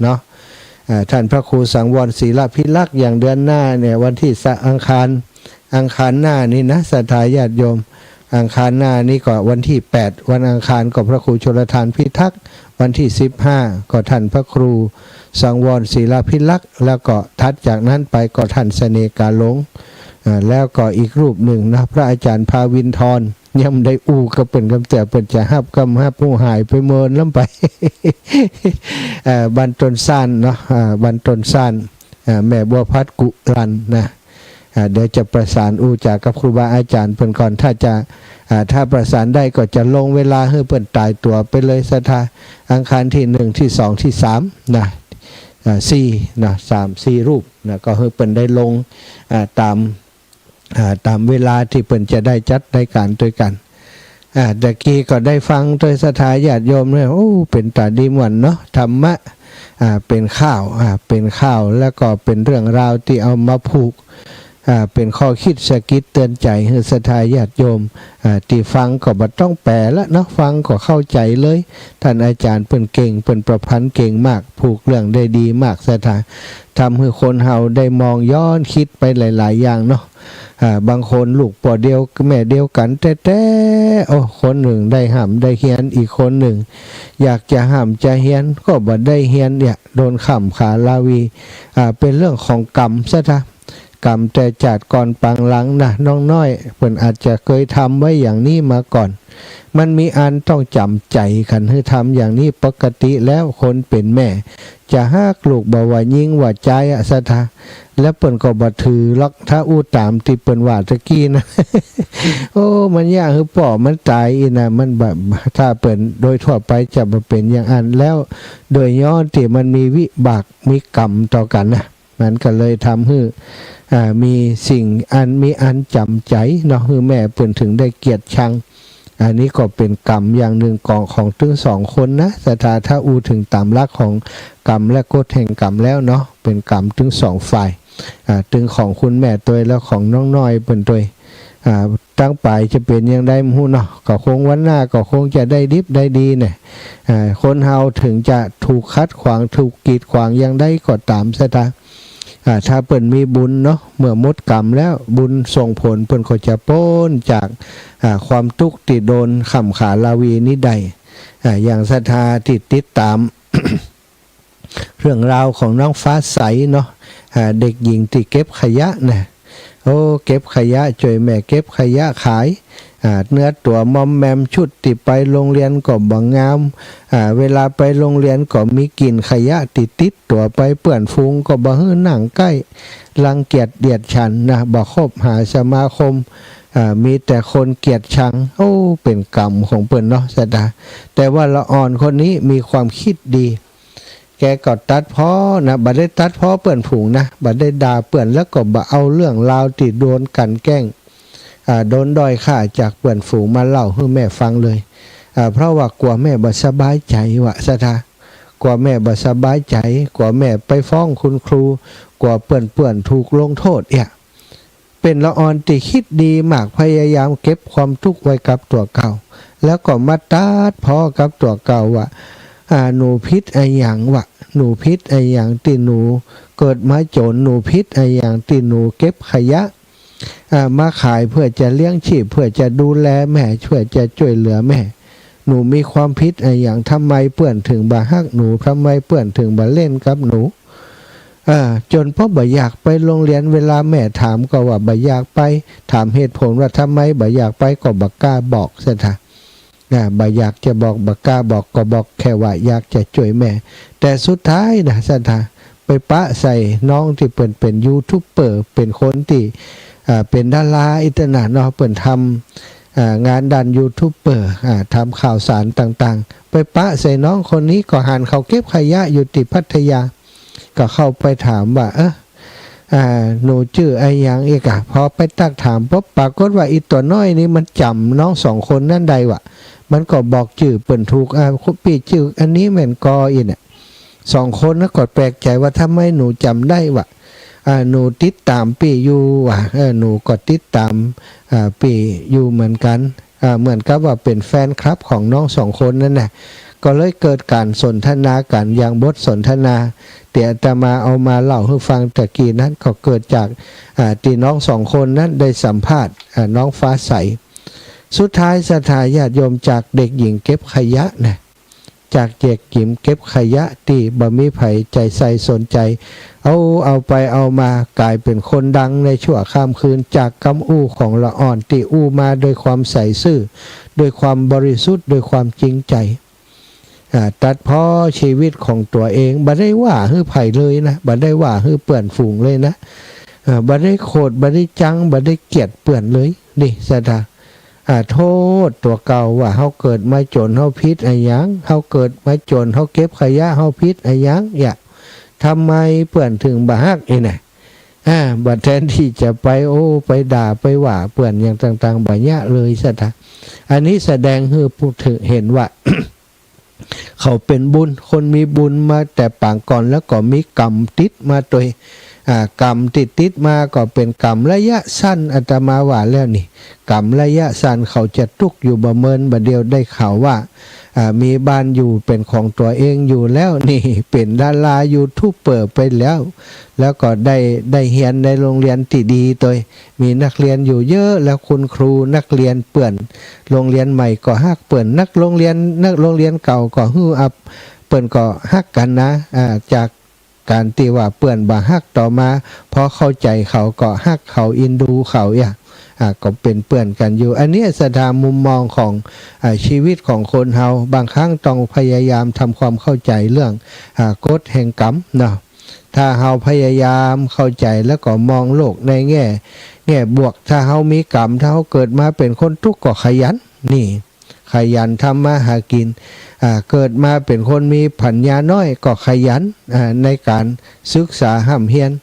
เนาะท่านพระครูสังวรศิลพิลักษ์อย่างเดือนหน้าเนี่ยวันที่อังคารหน้านี้นะศรัทธาญาติโยมอังคารหน้านี้ก็วันที่8วันอังคารก็พระครูชลทานพิทักษ์วันที่15ก็ท่านพระครูสังวรศิลพิลักษ์แล้วก็ทัดจากนั้นไปก็ท่านเสน่กาหลงแล้วก็อีกรูปหนึ่งนะพระอาจารย์ภาวินทรย่ำได้อู้ก็เป็นคำแต่เป็นจะหับกำหับผู้หายไปเมินล้ำไปบรรทนซ่านเนาะบรรทนซ่านแม่บัวพัดกุลันนะเดี๋ยวจะประสานอู้จากกับครูบาอาจารย์เพิ่นก่อนถ้าประสานได้ก็จะลงเวลาให้เพิ่นตายตัวไปเลยศรัทธาอังคารที่1ที่2ที่3นะ4นะ3-4รูปนะก็ให้เพิ่นได้ลงตามเวลาที่เพิ่นจะได้จัดได้การด้วยกันตะกี้ก็ได้ฟังโดยศรัทธาญาติโยมเนี่ยโอ้เป็นตาดีม่วนเนาะธรรมะเป็นข้าวแล้วก็เป็นเรื่องราวที่เอามาผูกเป็นข้อคิดสะกิดเตือนใจให้ศรัทธาญาติโยมที่ฟังก็บ่ต้องแปลแล้วเนาะฟังก็เข้าใจเลยท่านอาจารย์เพิ่นเก่งเพิ่นประพันธ์เก่งมากผูกเรื่องได้ดีมากศรัทธาทำให้คนเฮาได้มองย้อนคิดไปหลายๆอย่างเนาะบางคนลูกป่อเดียวแม่เดียวกันแต่โอ้คนหนึ่งได้ห้ามได้เฮียนอีกคนหนึ่งอยากจะห้ามจะเฮียนก็บ่ได้เฮียนเนี่ยโดนขำขาลาวีเป็นเรื่องของกรรมซะนะกรรมแต่จัดก่อนปังหลังนะน้องน้อยเพิ่นอาจจะเคยทำไว้อย่างนี้มาก่อนมันมีอันต้องจำใจขันให้ทำอย่างนี้ปกติแล้วคนเป็นแม่จะหากลูกบ่ว่ายิงว่าใจศรัทธาแล้วเปิ้นก็บ่ถือล็อกถ้าอู้ตามที่เปิ้นว่าตะกี้นะ โอ้มันยากคือป่อมันตายอีนะมันแบบถ้าเปิ้นโดยทั่วไปจะบ่เป็นอย่างอันแล้วโดยย้อนที่มันมีวิบากมีกรรมต่อกันนะมันก็เลยทำให้มีสิ่งมีอันจำใจเนาะคือแม่เปิ้นถึงได้เกลียดชังอันนี้ก็เป็นกรรมอย่างหนึ่งของทั้งสองคนนะศรัทธาถ้าอูถึงตามหลักของกรรมและกฎแห่งกรรมแล้วเนาะเป็นกรรมทั้งสองฝ่ายถึงของคุณแม่ตัวแล้วของน้องน้อยเปิ้นตัวตั้งไปจะเป็นยังได้ฮู้เนาะก็คงวันหน้าก็คงจะได้ดิบได้ดีเนี่ยคนเฮาถึงจะถูกคัดขวางถูกกีดขวางยังได้ก็ตามศรัทธาถ้าเปิ้นมีบุญเนาะเมื่อหมดกรรมแล้วบุญส่งผลเปิ้นก็จะพ้นจากความทุกข์ที่โดนขำขาลาวีนี้ได้อย่างศรัทธาที่ติดตาม เรื่องราวของน้องฟ้าใสเนาะเด็กหญิงที่เก็บขยะนะโอ้เก็บขยะช่วยแม่เก็บขยะขายเนื้อตัวมอมแมมชุดติดไปโรงเรียนก็บ่งามเวลาไปโรงเรียนก็มีกลิ่นขยะติดตัวไปเปื้อนฟุ้งก็บ่ฮื้อนั่งใกล้รังเกียจเดียดฉันนะบ่คบหาสมาคมมีแต่คนเกลียดชังโอ้เป็นกรรมของเปิ้นเนาะศรัทธาแต่ว่าละอ่อนคนนี้มีความคิดดีแกก็ตัดพ้อนะบ่ได้ตัดพ้อเปื้อนฝูงนะบ่ได้ด่าเปื้อนแล้วก็บ่เอาเรื่องราวที่โดนกันแกล้งโดนด้อยค่าจากเปื้อนฝูงมาเล่าให้แม่ฟังเลยเพราะว่ากลัวแม่บ่สบายใจว่ะศรัทธากลัวแม่บ่สบายใจกลัวแม่ไปฟ้องคุณครูกลัวเปื้อนถูกลงโทษเนี่ยเป็นละอ่อนที่คิดดีมากพยายามเก็บความทุกข์ไว้กับตัวเก่าแล้วก็มาตัดพ้อกับตัวเก่าว่าหนูพิษไอ้หยังวะหนูพิษไอ้หยังที่หนูเกิดมาจนหนูพิษไอ้หยังที่หนูเก็บขยะมาขายเพื่อจะเลี้ยงชีพเพื่อจะดูแลแม่ช่วยเหลือแม่หนูมีความพิษไอ้หยังทำไมเปื่อนถึงบ่ฮักหนูทำไมเปื่อนถึงบ่เล่นกับหนูจนพ่อบ่อยากไปโรงเรียนเวลาแม่ถามก็ว่าบ่อยากไปถามเหตุผลว่าทำไมบ่อยากไปก็บ่กล้าบอกซะท่าบ่อยากจะบอกบ่กล้าบอกก็บอกแค่ว่าอยากจะช่วยแม่แต่สุดท้ายนะซะท่าไปปะใส่น้องที่เป็นยูทูบเบอร์เป็นคนที่เป็นดาราอินเทอร์เน็ตเนาะเปิดทำงานดันยูทูบเบอร์ทำข่าวสารต่างๆไปปะใส่น้องคนนี้ก็หันเขาเก็บขยะอยู่ที่พัทยาก็เข้าไปถามว่าหนูชื่อไอ้ยังเอกพอไปตักถามปุ๊บปรากฏว่าอีตัวน้อยนี้มันจำน้องสองคนนั่นใดวะมันก็บอกชื่อเปิ่นถูกพี่ชื่ออันนี้เหมือนกออีเนี่ยสองคนนะก็แปลกใจว่าทำไมหนูจำได้วะหนูติดตามพี่อยู่ว่ะหนูก็ติดตามพี่อยู่เหมือนกันเหมือนกับว่าเป็นแฟนคลับของน้องสองคนนั่นแหละ ก็เลยเกิดการสนทนากันอย่างบทสนทนาเดี๋ยวจะมาเอามาเล่าให้ฟังตะกี้นั้นก็เกิดจากที่น้องสองคนนั้นได้สัมภาษณ์น้องฟ้าใสสุดท้ายศรัทธาญาติโยมจากเด็กหญิงเก็บขยะนะจากเด็กหญิงเก็บขยะที่บ่มีไผใจใส่สนใจเอาไปเอามากลายเป็นคนดังในชั่วข้ามคืนจากคำอู้ของละอ่อนที่อู้มาโดยความใส่ซื่อโดยความบริสุทธิ์โดยความจริงใจตัดพ้อชีวิตของตัวเองบ่ได้ว่าฮื้อไผ่เลยนะบ่ได้ว่าฮื้อเปื่อนฝูงเลยนะบ่ได้โคตรบ่ได้จังบ่ได้เกลียดเปื่อนเลยนี่ศรัทธาโทษตัวเก่าว่าเฮาเกิดมาจนเฮาผิดอะหยังเฮาเกิดมาจนเฮาเก็บขยะเฮาผิดอะหยังอย่าทำไมเปื่อนถึงบ่ฮักนี่น่ะบัดแทนที่จะไปไปด่าไปว่าเปื่อนอย่างต่างๆบ่ยะเลยศรัทธาอันนี้แสดงให้ผู้ถึงเห็นว่า เขาเป็นบุญคนมีบุญมาแต่ปางก่อนแล้วก็มีกรรมติดมาโดยกรรมติดมาก็เป็นกรรมระยะสั้นอาตมาว่าแล้วนี่กรรมระยะสั้นเขาจะทุกข์อยู่บ่เมินบ่เดียวได้ข่าวว่ามีบ้านอยู่เป็นของตัวเองอยู่แล้วนี่เป็นดารายูทูบเบอร์ไปแล้วก็ได้เรียนในโรงเรียนที่ดีโดยมีนักเรียนอยู่เยอะแล้วคุณครูนักเรียนเปื่อนโรงเรียนใหม่ก็ฮักเปื่อนนักโรงเรียนเก่าก็ฮื้ออับเปื่อนก็ฮักกันนะจากการที่ว่าเปื่อนบ่ฮักต่อมาพอเข้าใจเขาก็ฮักเขาอินดูเขาก็เป็นเปื่อนกันอยู่อันนี้ศรัทธามุมมองของชีวิตของคนเฮาบางครั้งต้องพยายามทำความเข้าใจเรื่องกฎแห่งกรรมเนาะถ้าเฮาพยายามเข้าใจแล้วก็มองโลกในแง่บวกถ้าเฮามีกรรมถ้าเฮาเกิดมาเป็นคนทุกข์ก็ขยันนี่ขยันทำมาหากินเกิดมาเป็นคนมีปัญญาน้อยก็ขยันในการศึกษาห้ำเฮียน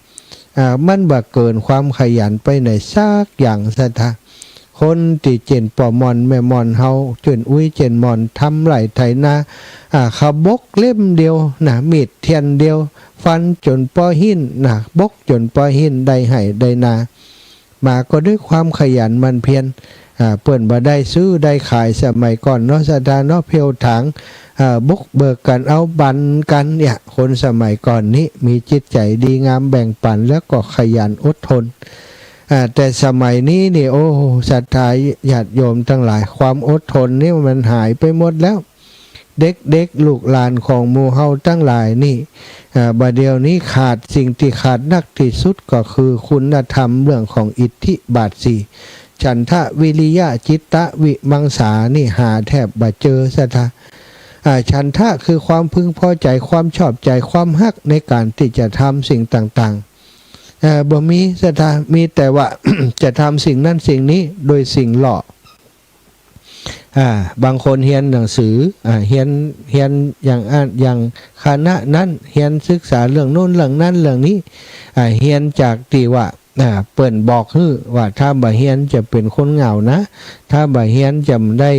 มันบ่เกินความขยันไปในสักอย่างศรัทธาคนที่เจนปอมอนแม่มอนเฮาเจนอุ้ยเจนมอนทำไรไถนาขบกเล่มเดียวนะมีดเทียนเดียวฟันจนปอหินนะบกจนปอหินได้ให้ได้นามาก็ด้วยความขยันมันเพียรเปิ้นบ่ได้ซื้อได้ขายสมัยก่อนเนาะศรัทธาเนาะเพียวถังบุกเบิกกันเอาบันกันเนี่ยคนสมัยก่อนนี้มีจิตใจดีงามแบ่งปันแล้วก็ขยันอดทนแต่สมัยนี้นี่โอ้ศรัทธาญาติโยมทั้งหลายความอดทนนี่มันหายไปหมดแล้วเด็กลูกหลานของหมู่เฮาทั้งหลายนี่บัดเดี๋ยวนี้ขาดสิ่งที่ขาดนักที่สุดก็คือคุณธรรมเรื่องของอิทธิบาทสี่ฉันทะวิริยะจิตตะวิมังสานี่หาแทบบ่เจอศรัทธาฉันทะคือความพึงพอใจความชอบใจความฮักในการที่จะทำสิ่งต่างๆบ่มีศรัทธามีแต่ว่า จะทำสิ่งนั้นสิ่งนี้โดยสิ่งหล่อบางคนเรียนหนังสือเรียนอย่างคณะนั้นเรียนศึกษาเรื่องโน้นเรื่องนั้นเรื่องนี้เรียนจากที่ว่าเปิ้นบอกฮื้อว่าถ้าบ่เรียนจะเป็นคนเหงานะถ้าบ่เรียนจะได้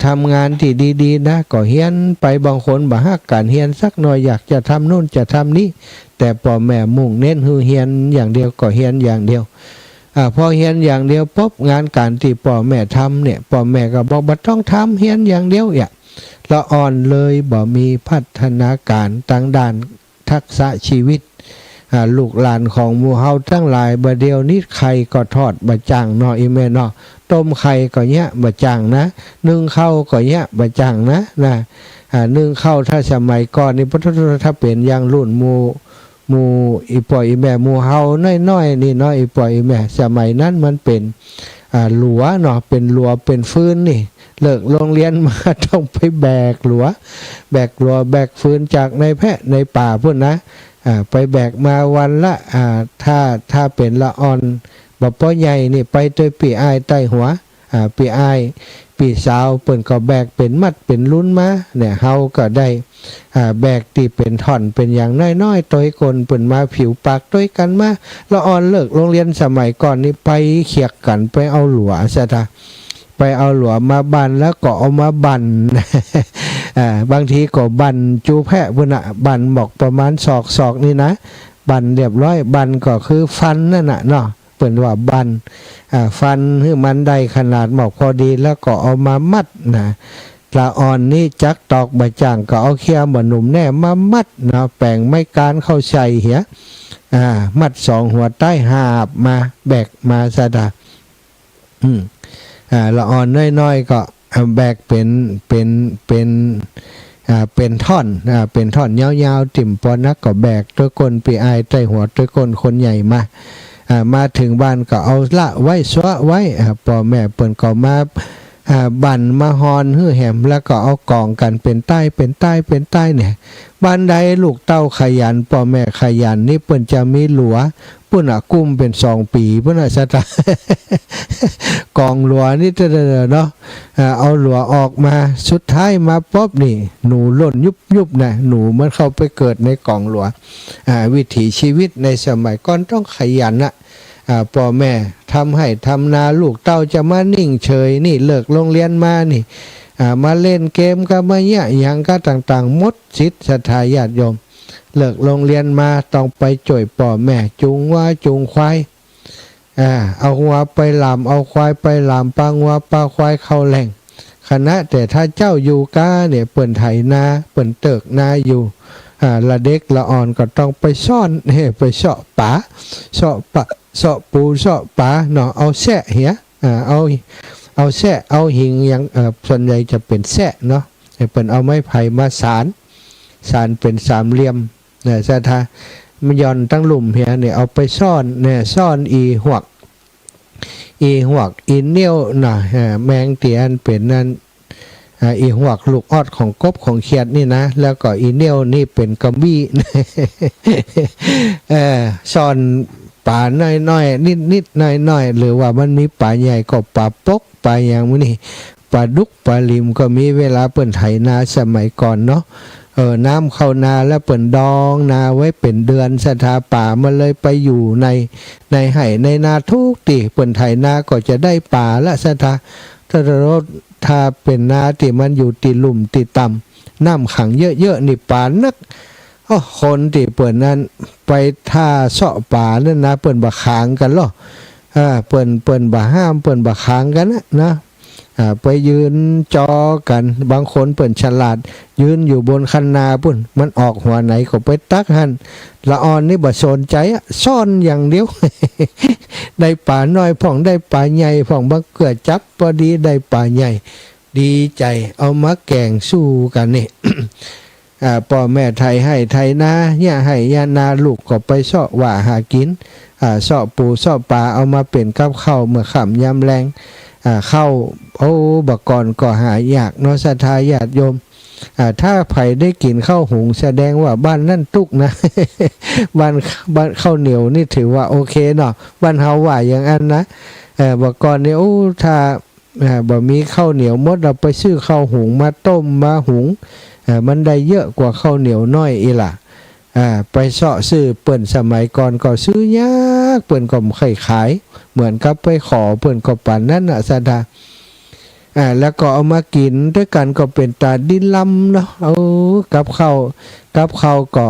ทำงานที่ดีๆนะก็เรียนไปบางคนบ่ฮักการเรียนสักหน่อยอยากจะทำโน่นจะทำนี้แต่พ่อแม่มุ่งเน้นฮื้อเรียนอย่างเดียวก็เรียนอย่างเดียวพอเรียนอย่างเดียวปุ๊บงานการที่พ่อแม่ทำเนี่ยพ่อแม่ก็บอกบ่ต้องทำเรียนอย่างเดียวละอ่อนเลยบ่มีพัฒนาการทางด้านทักษะชีวิตลูกหลานของหมู่เฮาทั้งหลายบ่เดียวนี้ไข่ก็ทอดบ่จ่างเนาะอีแม่เนาะต้มไข่ก็เนี้ยบ่จ่างนะนึ่งข้าวก็เนี้ยบ่จ่างนะนึ่งข้าวถ้าสมัยก่อนนี่ถ้าเป็นอย่างรุ่นหมู่อีปอยอีแม่หมู่เฮาน้อยๆนี่เนาะอีปอยอีแม่สมัยนั้นมันเป็นหลัวเนาะเป็นหลัวเป็นฟืนนี่เลิกโรงเรียนมาต้องไปแบกหลัวแบกฟืนจากในแพะในป่าพุ่นนะไปแบกมาวันละถ้าเป็นละอ่อนบ่ป้อใหญ่นี่ไปโดยปีอ้ายใต้หัวปีอ้ายปีสาวเปิ้นก็แบกเป็นมัดเป็นลุ้นมาเนี่ยเฮาก็ได้แบกที่เป็นท่อนเป็นอย่างน้อยๆต้อยกลเปิ้นมาผิวปากต้อยกันมาละอ่อนเลิกโรงเรียนสมัยก่อนนี่ไปเขียกกันไปเอาหลัวซะท่าไปเอาหลัวมาบันแล้วก็เอามาบันบางทีก็บันจูแพะพุ่นน่ะบันบอกประมาณศอกนี่นะบันเรียบร้อยบันก็คือฟันนั่นน่ะเนาะเปิ้นว่าบันฟันให้มันได้ขนาดหมอกพอดีแล้วก็เอามามัดนะ ละอ่อนนี่จักตอกบะจ่างก็เอาเขี้ยมบะหนุ่มแน่มามัดนะแป่งไม่การเข้าใส่เหียมัดสองหัวใต้หาบมาแบกมาสะดาละอ่อนน้อยๆก็แบกเป็นท่อนเป็นท่อนยาวๆติ่มปอนักก็แบกตัวก้นปีอายใต้หัวตัวก้นคนใหญ่มาถึงบ้านก็เอาละไว้ซะไว้พ่อแม่เปิ้นก็มาบั่นมาฮอนหื้อแหมแล้วก็เอากองกันเป็นใต้เนี่ยบ้านใดลูกเต้าขยันพ่อแม่ขยันนี่เปิ้นจะมีหลัวปุ่นกุ้มเป็น2 ปีปุ่นสตากองหลัวนี่เนาะเอาหลัวออกมาสุดท้ายมาป๊อบนี่หนูหล่นยุบนะหนูมันเข้าไปเกิดในกองหลัววิถีชีวิตในสมัยก่อนต้องขยันนะพ่อแม่ทำให้ทำนาลูกเต้าจะมานิ่งเฉยนี่เลิกโรงเรียนมานี่มาเล่นเกมก็มาเนี่ยอย่างก็ต่างๆมดชิดศรัทธาญาติโยมเลิกโรงเรียนมาต้องไปจ่วยพ่อแม่จูงว่าจูงควายเอาวัวไปลามเอาควายไปลามปางวัวปลาควายเข้าแหล่งคณะแต่ถ้าเจ้าอยู่ก้าเนี่ยเปิ่นไถนาเปิ่นเติกนาอยู่ละเด็กละอ่อนก็ต้องไปซ่อนไปเสาะป่าเสาะปูเสาะป่าเนาะเอาแสะเหียเอาแสะเอาหิงอย่างส่วนใหญ่จะเป็นแสะเนาะเปิ่นเอาไม้ไผ่มาสารเป็นสามเหลี่ยมเนี่ยสะทามันย่อนตั้งหลุมเหียเนี่ยเอาไปซ่อนเนี่ยซ่อนอีหวกอีเนียวน่ะแมงเตียนเป็นนั่นอีหวกลูกออดของกบของเขียดนี่นะแล้วก็อีเนียวนี่เป็นกระบี่ซ่อนป่าน้อยๆนิดน้อยๆหรือว่ามันมีป่าใหญ่ก็ป่าปกป่าอย่างนี้ป่าดุกป่าลิมก็มีเวลาเปิ่นไถนาสมัยก่อนเนาะน้ำเข้านาแล้วเปิ่นดองนาไว้เป็นเดือนสถาป่ามันเลยไปอยู่ในไห่ในนาทุกตีเปิ่นไถนาก็จะได้ป่าละสถาถ้าเป็นนาที่มันอยู่ติลุ่มติต่ำน้ำขังเยอะๆนี่ป่านักคนที่เปิ่นนั้นไปท่าเสาะป่านั่นนะเปิ่นบะขางกันหรอเปิ่นบะห้ามเปิ่นบะขางกันนะไปยืนจอกันบางคนเปิ่นฉลาดยืนอยู่บนคันนาปุ่นมันออกหัวไหนก็ไปตักหันละอ่อนนี่บ่สนใจซ่อนอย่างเดียว ได้ป่าน้อยผ่องได้ป่าใหญ่ผ่องบังเกิดจับพอดีได้ป่าใหญ่ดีใจเอามาแกงสู้กันนี่ พ่อแม่ไทยให้ไทยนาเนี่ยให้ยานาลูกก็ไปเสาะว่าหากินเสาะปูเสาะปลาเอามาเป็นกับข้าวเมื่อค่ำยามแรงเข้าบักก่อนก็หายากเนาะศรัทธาญาติโยมถ้าไผได้กินข้าวหุงแสดงว่าบ้านนั่นตุกนะ บ้านข้าวเหนียวนี่ถือว่าโอเคเนาะบ้านเฮาว่าอย่างนั้นนะบักก่อนเนี่ยถ้าบ่มีข้าวเหนียวมดเราไปซื้อข้าวหุงมาต้มมาหุงมันได้เยอะกว่าข้าวเหนียวน้อยอีล่ะไปเสาะซื้อเปิ่นสมัยก่อนก็ซื้อยากเปิ่นก็ไม่เคยขายเหมือนกับไปขอเปิ่นก็ปั่นนั่นสะดาแล้วก็เอามากินด้วยกันก็เป็นตาดินลำเนาะกับข้าวก็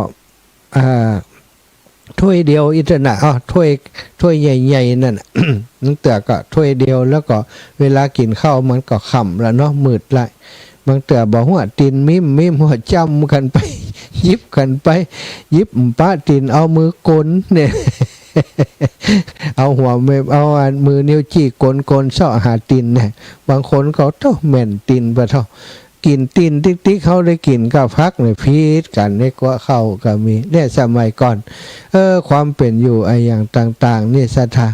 ถ้วยเดียวอิตนะถ้วยใหญ่ๆนั่น นั่นแต่ก็ถ้วยเดียวแล้วก็เวลากินข้าวมันก็ค่ำแล้วเนาะมืดละบางเตือบอกว่าตินมิมหัวจำกันไป ยิบกันไปยิบป้าตินเอามือกลเนี่ย เอาหัวเอามือนิ้วจี้กลเสาะหาตินเนี่ยบางคนเขาเท่าแม่นตินไปเท่ากินตินติ๊กเขาได้กินก็พักเนี่ยพีดกันในกว่าเข้าก็มีเนี่ยสมัยก่อนความเป็นอยู่ไอ้อย่างต่างๆนี่ศรัทธา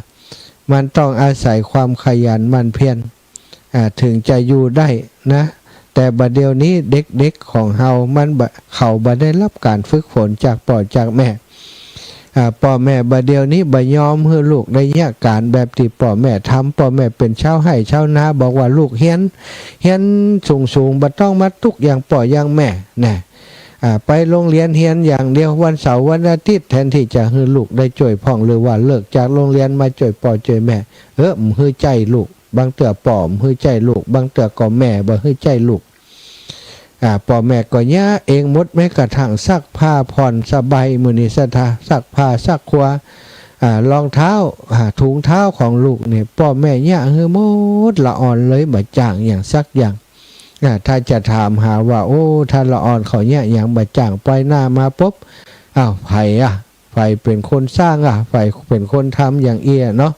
มันต้องอาศัยความขยันหมั่นเพียรถึงจะอยู่ได้นะแต่บัดเดี๋ยวนี้เด็กๆของเขาเขาบ่ได้รับการฝึกฝนจากพ่อจากแม่พ่อแม่บัดเดี๋ยวนี้บ่ยอมให้ลูกได้แยกการแบบที่พ่อแม่ทำพ่อแม่เป็นชาวไร่ชาวนาบอกว่าลูกเฮียนสูงบ่ต้องมาทุกอย่างพ่ออย่างแม่นะไปโรงเรียนเฮียนอย่างเดียววันเสาร์วันอาทิตย์แทนที่จะให้ลูกได้ช่วยพ่องหรือว่าเลิกจากโรงเรียนมาช่วยพ่อช่วยแม่มึงให้ใจลูกบางเตือป่อมให้ใจลูกบางเตือก็แม่บ่ให้ใจลูกพ่อแม่ก็ย่าเองมดแม้กระทั่งซักผ้าผ่อนสบายมือนิสทาซักผ้าซักครัวรองเท้าถุงเท้าของลูกเนี่ยพ่อแม่ย่าเฮอหมดละอ่อนเลยบ่จ่างอย่างซักอย่าง ถ้าจะถามหาว่าโอ้ถ้าละอ่อนเขาเนี่ยอย่างบะจ่างปล่อยหน้ามาปุ๊บอ้าวไผเป็นคนสร้างไผเป็นคนทำอย่างเอี้ยเนาะ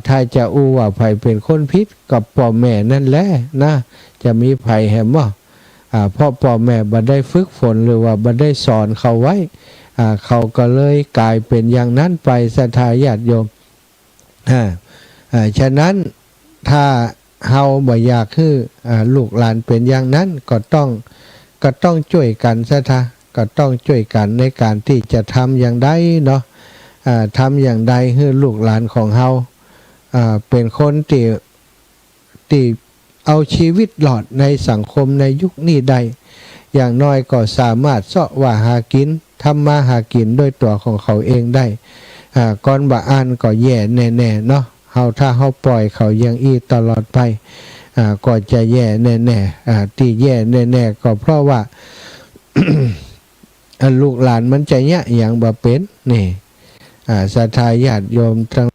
ถ้าจะอู้ว่าไผเป็นคนพิษกับพ่อแม่นั่นแหละนะจะมีไผแหมว่าเพราะพ่อแม่บ่ได้ฝึกฝนหรือว่าบ่ได้สอนเขาไว้เขาก็เลยกลายเป็นอย่างนั้นไปศรัทธาญาติโยมฉะนั้นถ้าเฮาบ่อยากคือลูกหลานเป็นอย่างนั้นก็ต้องช่วยกันซะท่าก็ต้องช่วยกันในการที่จะทำอย่างใดเนาะทำอย่างใดให้ลูกหลานของเฮาเป็นคนที่เอาชีวิตหลอดในสังคมในยุคนี้ได้อย่างน้อยก็สามารถเสาะว่าหากินทำมาหากินด้วยตัวของเขาเองได้ก่อนบ่อ่านก็แย่แน่ๆเนาะถ้าเฮาปล่อยเขาอย่างอีตลอดไปก็จะแย่แน่ๆที่แย่แน่ๆก็เพราะว่า ลูกหลานมันจะเนี่ยอย่างบ่เป็นนี่ศรัทธาญาติโยมทั้ง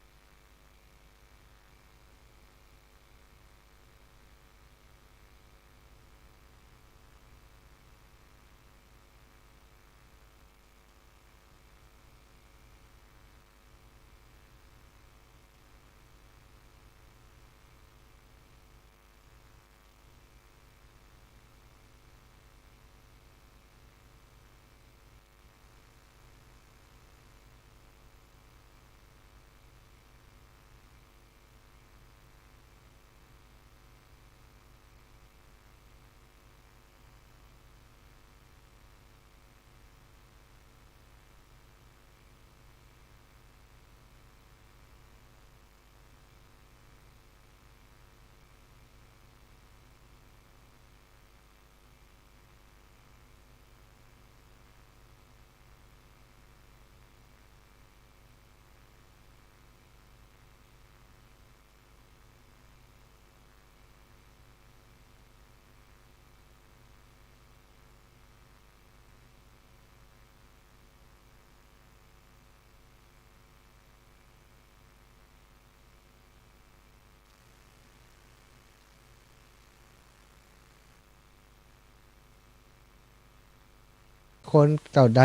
คนเก่าใด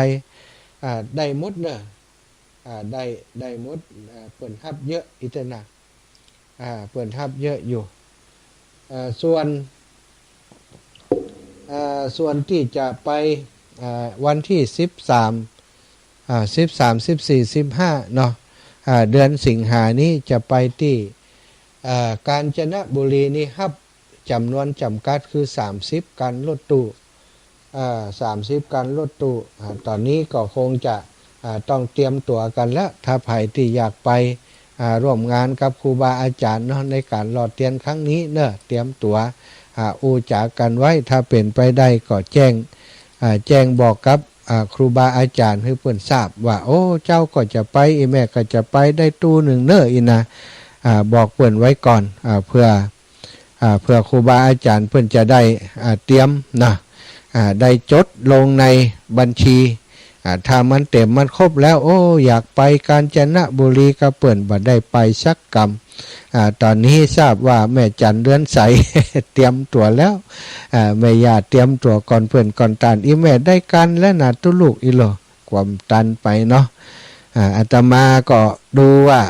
ได้หมดเนอะได้หมดเปิ่นทับเยอะอิตนะเปิ่นทับเยอะอยู่ส่วนที่จะไปวันที่13 14 15เนาะเดือนสิงหานี้จะไปที่กาญจนบุรีนี่ครับจำนวนจำกัดคือ30การรถตู้30การรถตู้ตอนนี้ก็คงจะต้องเตรียมตัวกันแล้วถ้าใครที่อยากไปร่วมงานกับครูบาอาจารย์เนาะในการหล่อเทียนครั้งนี้เนอะเตรียมตัวอูจากกันไว้ถ้าเป็นไปได้ก็แจ้งบอกกับครูบาอาจารย์ให้เพื่อนทราบว่าโอ้เจ้าก็จะไปอีแม่ก็จะไปได้ตู้หนึ่งเนอะอีนะบอกเพื่อนไว้ก่อนเพื่อครูบาอาจารย์เพื่อนจะได้เตรียมนะได้จดลงในบัญชีถ้ามันเต็มมันครบแล้วโอ้อยากไปกาญจนบุรีก็เปิ่นบ่ได้ไปสักกรรมตอนนี้ทราบว่าแม่จันเรือนใส เตรียมตัวแล้วแม่ย่าเตรียมตัวก่อนเปิ่นก่อนตานอีแม่ได้กันและนาตุลูกอีโลความตันไปเนาะอาตมาก็ดูว่า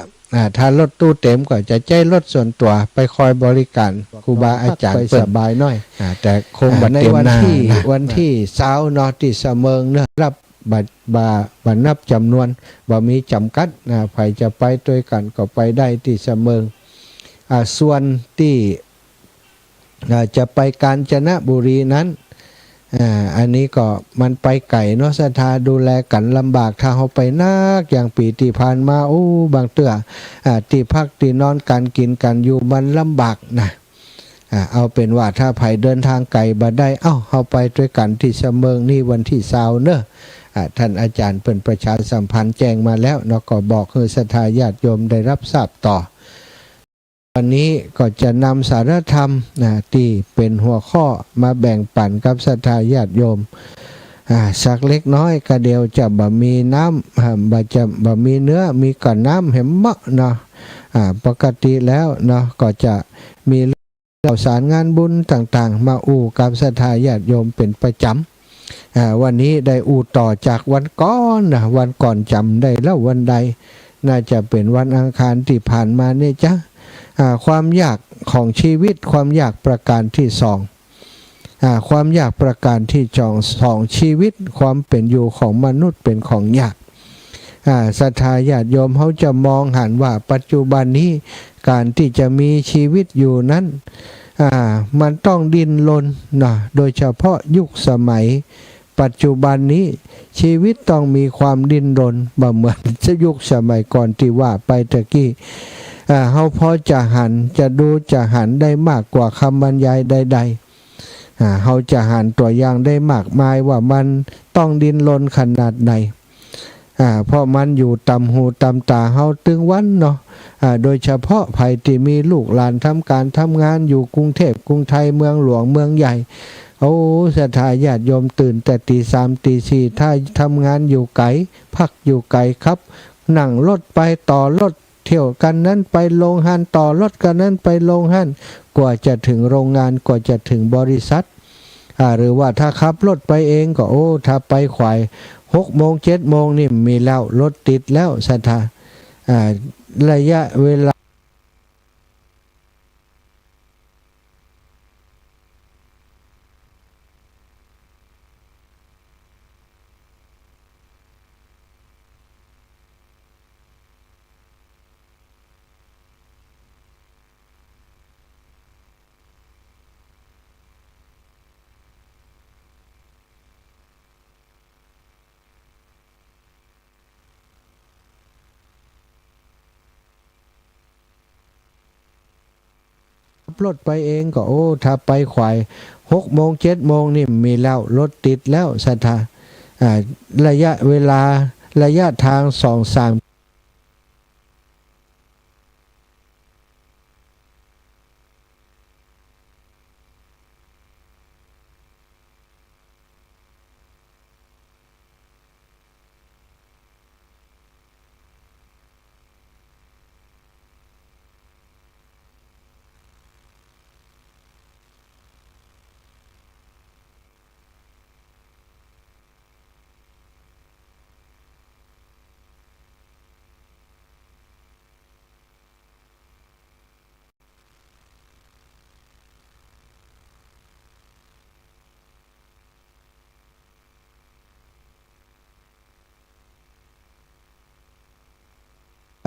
ถ้ารถตู้เต็มก็จะใจรถส่วนตัวไปคอยบริการครูบาอาจารย์สบายหน่อยแต่คงบัดเต็มหน้าวันที่เช้าเนาะที่เสมิงเนอะรับบัตรนับจำนวนบ่มีจำกัดใครจะไปด้วยกันก็ไปได้ที่เสมิงส่วนที่จะไปกาญจนบุรีนั้นอันนี้ก็มันไปไก่เนาะศรัทธาดูแลกันลำบากถ้าเขาไปนักอย่างปีที่ผ่านมาบางเตื้อที่พักที่นอนการกินกันอยู่มันลำบากนะเอาเป็นว่าถ้าไผเดินทางไกลบ่ได้เขาไปด้วยกันที่เสมิงนี่วันที่20เนอะท่านอาจารย์เป็นประชาสัมพันธ์แจ้งมาแล้วเนาะก็บอกให้ศรัทธาญาติโยมได้รับทราบต่อวันนี้ก็จะนำสารธรรมที่เป็นหัวข้อมาแบ่งปันกับศรัทธาญาติโยมสักเล็กน้อยก็เดียวจะบ่มีน้ำจะบ่มีเนื้อมีก่อนน้ำเห็มมะเนาะปกติแล้วเนาะก็จะมี แล้วสารงานบุญต่างๆมาอู่กับศรัทธาญาติโยมเป็นประจำวันนี้ได้อู่ต่อจากวันก่อนนะวันก่อนจำได้แล้ววันใดน่าจะเป็นวันอังคารที่ผ่านมาเนี่ยจ้ะความยากของชีวิตความยากประการที่สองความยากประการที่สองชีวิตความเป็นอยู่ของมนุษย์เป็นของยากศรัทธาญาติโยมเขาจะมองหันว่าปัจจุบันนี้การที่จะมีชีวิตอยู่นั้นมันต้องดิ้นรนนะโดยเฉพาะยุคสมัยปัจจุบันนี้ชีวิตต้องมีความดิ้นรนบ่เหมือนยุคสมัยก่อนที่ว่าไปตะกี้เขาพอจะหันจะดูจะหันได้มากกว่าคำบรรยายใดๆเขาจะหันตัวอย่างได้มากมายว่ามันต้องดิ้นรนขนาดไหนเพราะมันอยู่ตำหูตำตาเฮาตึงวันเนาะโดยเฉพาะภัยที่มีลูกหลานทำการทำงานอยู่กรุงเทพกรุงไทยเมืองหลวงเมืองใหญ่โอ้ศรัทธาญาติโยมตื่นแต่ตีสามตีสี่ถ้าทำงานอยู่ไกลพักอยู่ไกลครับนั่งรถไปต่อรถเที่ยวกันนั้นไปโรงงานต่อรถกันนั้นไปโรงงานกว่าจะถึงโรงงานกว่าจะถึงบริษัทหรือว่าถ้าขับรถไปเองก็โอ้ถ้าไปขวาย6 โมง 7 โมงนี่มีแล้วรถติดแล้วศรัทธาระยะเวลารถไปเองก็โอ้ถ้าไปขวาย6 โมง 7 โมงนี่มีแล้วรถติดแล้วศรัทธาระยะเวลาระยะทาง2-3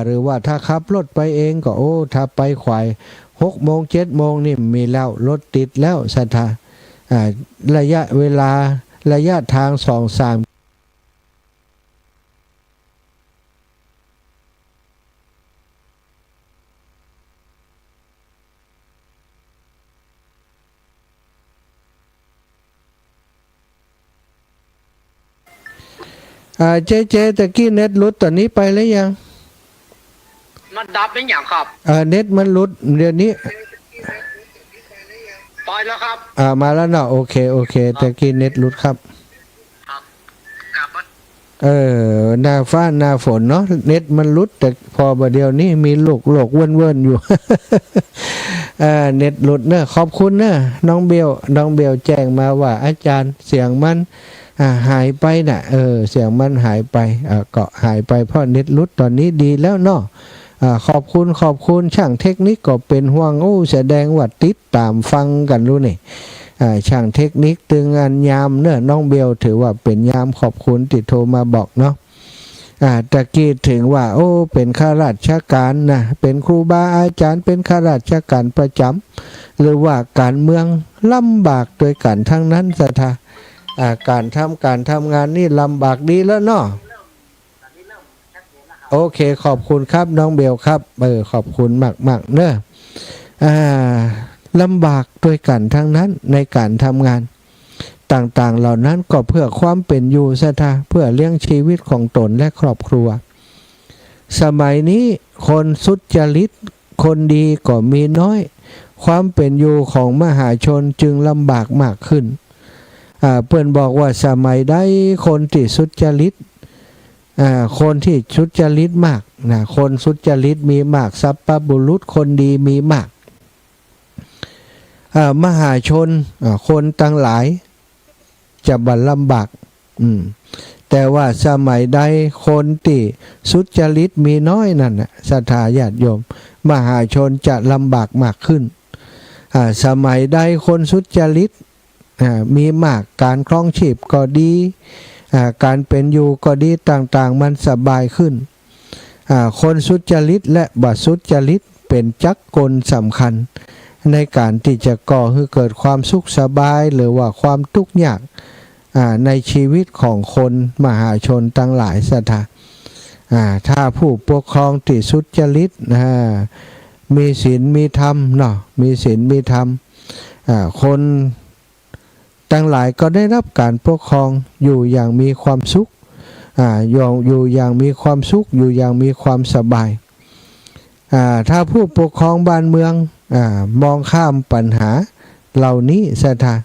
หรือว่าถ้าขับรถไปเองก็โอ้ถ้าไปขวาย6 โมง 7 โมงนี่มีแล้วรถติดแล้วศรัทธาระยะเวลาระยะทาง2-3เจตะกี้เน็ตหลุดตอนนี้ไปแล้วยังมันดับเป็นอย่างครับเน็ตมันหลุดเดี๋ยวนี้ปล่อยแล้วครับมาแล้วเนาะโอเคตะกี้เน็ตหลุดครับหน้าฟ้าหน้าฝนเนาะเน็ตมันหลุดแต่พอประเดี๋ยวนี้มีโลกเว่นอยู่ เน็ตหลุดเนอะขอบคุณเนอะน้องเบลแจ้งมาว่าอาจารย์เสียงมันหายไปน่ะเสียงมันหายไปก็หายไปเพราะเน็ตหลุดตอนนี้ดีแล้วเนาะขอบคุณช่างเทคนิคก็เป็นห่วงแสดงว่าติดตามฟังกันรู้นี่ช่างเทคนิคตึงงานยามเนอะน้องเบลถือว่าเป็นยามขอบคุณติดโทรมาบอกเนาะตะกี้ถึงว่าเป็นข้าราชการนะเป็นครูบาอาจารย์เป็นข้าราชการประจำหรือว่าการเมืองลำบากโดยกันทั้งนั้นศรัทธาการทำงานนี่ลำบากดีแล้วเนาะโอเคขอบคุณครับน้องเบลครับขอบคุณมากเนอะลำบากด้วยกันทั้งนั้นในการทำงานต่างๆเหล่านั้นก็เพื่อความเป็นอยู่ศรัทธาเพื่อเลี้ยงชีวิตของตนและครอบครัวสมัยนี้คนสุจริตคนดีก็มีน้อยความเป็นอยู่ของมหาชนจึงลำบากมากขึ้นเพื่อนบอกว่าสมัยได้คนที่สุจริตคนที่สุจริตมากนะคนสุจริตมีมากสัพพบุรุษคนดีมีมาก มหาชนคนตั้งหลายจะบันลำบากแต่ว่าสมัยใดคนที่สุจริตมีน้อยนั่นน่ะศรัทธาญาติโยมมหาชนจะลำบากมากขึ้นสมัยใดคนสุจริตมีมากการครองชีพก็ดีการเป็นอยู่ก็ดีต่างๆมันสบายขึ้นคนสุจริตและบัสุจริตเป็นจักรกลสำคัญในการที่จะก่อให้เกิดความสุขสบายหรือว่าความทุกข์ยากในชีวิตของคนมหาชนทั้งหลายศรัทธาถ้าผู้ปกครองที่สุจริตมีศีลมีธรรมเนาะมีศีลมีธรรมคนทั้งหลายก็ได้รับการปกครองอยู่อย่างมีความสุขอยู่อย่างมีความสุขอยู่อย่างมีความสบายถ้าผู้ปกครองบ้านเมืองมองข้ามปัญหาเหล่านี้ศรัทธา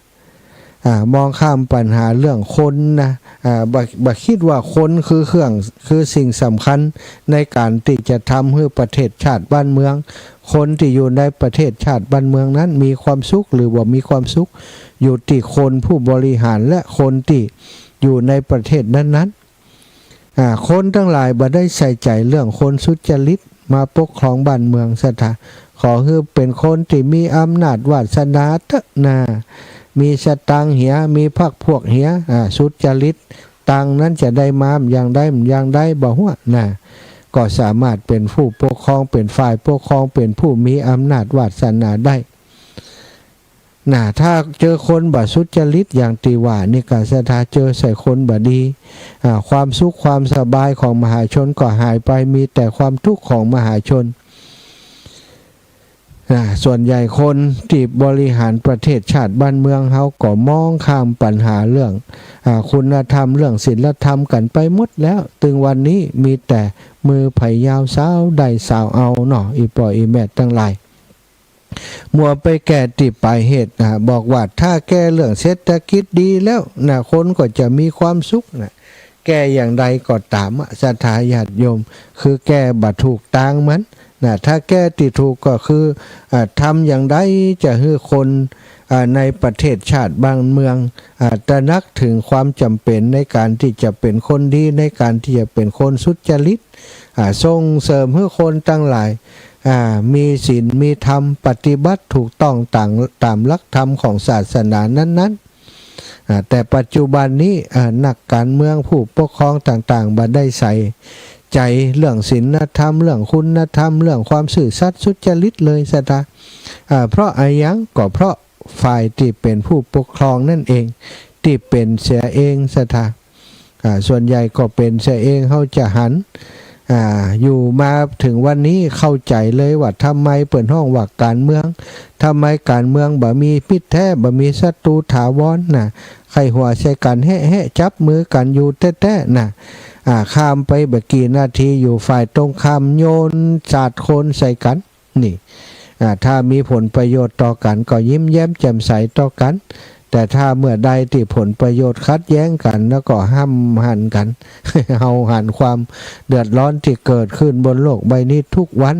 มองข้ามปัญหาเรื่องคนนะบ่คิดว่าคนคือสิ่งสำคัญในการที่จะทำให้ประเทศชาติบ้านเมืองคนที่อยู่ในประเทศชาติบ้านเมืองนั้นมีความสุขหรือว่ามีความสุขอยู่ที่คนผู้บริหารและคนที่อยู่ในประเทศนั้นๆคนทั้งหลายบ่ได้ใส่ใจเรื่องคนสุจริตมาปกครองบ้านเมืองศรัทธาขอให้เป็นคนที่มีอำนาจวาสนาเถอะนะมีสตังเหียมีพรรคพวกเหียสุจริตตังนั้นจะได้มามอย่างได้บ่หัวนะก็สามารถเป็นผู้ปกครองเป็นฝ่ายปกครองเป็นผู้มีอำนาจวาสนาได้ถ้าเจอคนบ่สุจริตอย่างตีว่านี่ก็ศรัทธาเจอใส่คนบ่ดีความสุขความสบายของมหาชนก็หายไปมีแต่ความทุกข์ของมหาชนส่วนใหญ่คนที่บริหารประเทศชาติบ้านเมืองเขาก็มองข้ามปัญหาเรื่องคุณธรรมเรื่องศีลธรรมกันไปหมดแล้วถึงวันนี้มีแต่มือไผ่ยาวสาวได้สาวเอาเนาะอีปออีแม่ทั้งหลายมัวไปแก้ที่ปลายเหตุบอกว่าถ้าแก้เรื่องเศรษฐกิจดีแล้วคนก็จะมีความสุขแก้อย่างใดก็ตามศรัทธาญาติโยมคือแก้บัถูกตางมันถ้าแก้ที่ถูกก็คือทำอย่างใดจะให้คนในประเทศชาติบ้านเมืองตระหนักถึงความจำเป็นในการที่จะเป็นคนดีในการที่จะเป็นคนสุจริตส่งเสริมให้คนตั้งหลายมีศีลมีธรรมปฏิบัติถูกต้องตามหลักธรรมของศาสนานั้นๆแต่ปัจจุบันนี้นักการเมืองผู้ปกครองต่างๆบ่ได้ใส่ใจเรื่องศีลธรรมเรื่องคุณธรรมเรื่องความซื่อสัตย์สุจริตเลยศรัทธาเพราะอะไรยังก็เพราะฝ่ายที่เป็นผู้ปกครองนั่นเองที่เป็นเสียเองศรัทธาส่วนใหญ่ก็เป็นเสียเองเขาจะหันอยู่มาถึงวันนี้เข้าใจเลยว่าทำไมเปิดห้องว่าการเมืองทำไมการเมืองบ่มีพิษแท้บ่มีศัตรูถาวรใครหัวใส่กันแห่จับมือกันอยู่แท้ๆข้ามไปบกี่นาทีอยู่ฝ่ายตรงข้ามโยนสาดโคนใส่กันนี่ถ้ามีผลประโยชน์ต่อกันก็ยิ้มแย้มแจ่มใสต่อกันแต่ถ้าเมื่อใดที่ผลประโยชน์คัดแย้งกันแล้วก็ห้ามหันกัน เอาหันความเดือดร้อนที่เกิดขึ้นบนโลกใบนี้ทุกวัน